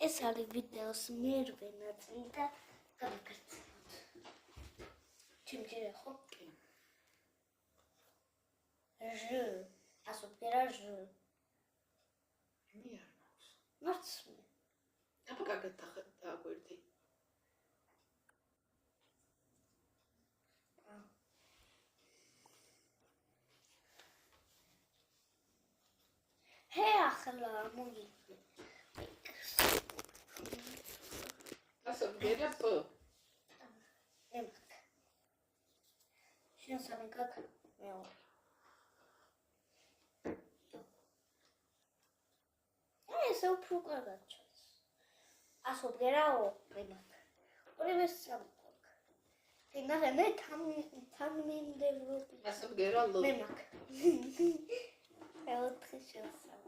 ეს არის ვიდეოს მერვე ნაწილი და გავაგრძელებთ. Чемпионат хоккей. Ж. Асупера Ж. მე არ მაქვს. მარც მე. აბა კარგად დააგვერდი. ჰე ახლა მოგიწვი. ასობგერა პ. ემაკ. შენ სამი გაკ მეორე. ესე უფრო კარგად ჩანს. ასობგერაო ემაკ. ორივე სამი გაკ. იგნახე მე თანმიმდევრობი. ასობგერა ლ. ემაკ. ეოთხი შესაძლოა.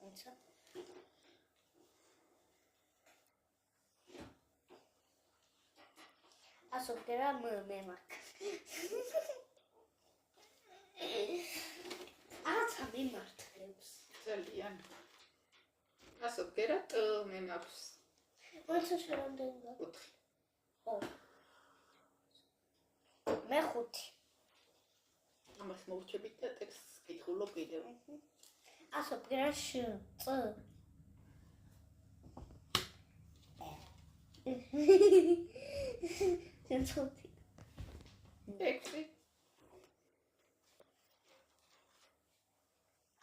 აიცა. ასობგერა მემაკ. აცა მიმართლებს. ძალიან. ასობგერა ტ მე მაქვს. როცა შევამდენი გაკ? 4. ხო. მე 5. ამას მოვჩებით და ტექსტს კითხულობ კიდევ. ასობგერა შ წ. შენ ცოტი. 6.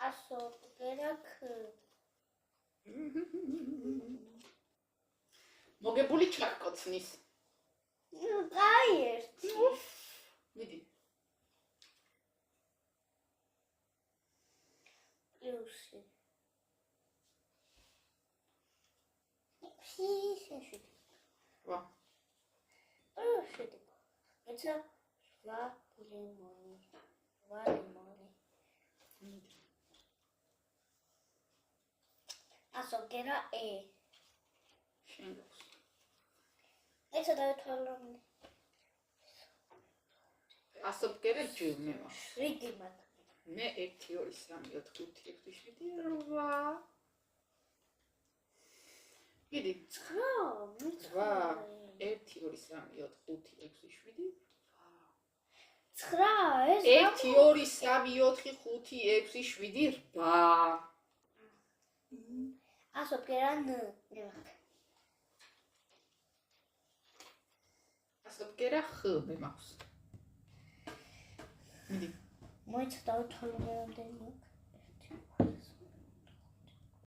ასობგერა ქ. მოგებული ჩარკოცნის. აი ერთი. მიდი. პლუსი. შეშვიდი. ვა. შეშვიდი. ეცა ვა ლიმონი. ვა ლიმონი. მიდი. ასობგერა ე. შენ გვაქვს. ეცა დავითვალო. ასობგერა ჯ მე მაქვს. რიგი მაგ. მე 1 2 3 4 5 6 7 8. მიდი. 9. 8 1 2 3 4 5 6 7. 9 ეს 1 2 3 4 5 6 7 8. ასობგერა ν. ემაკ. ასობგერა ხ მე მაქვს. მიდი. მოიცა დავითვალო მე რამდენი მაქვს.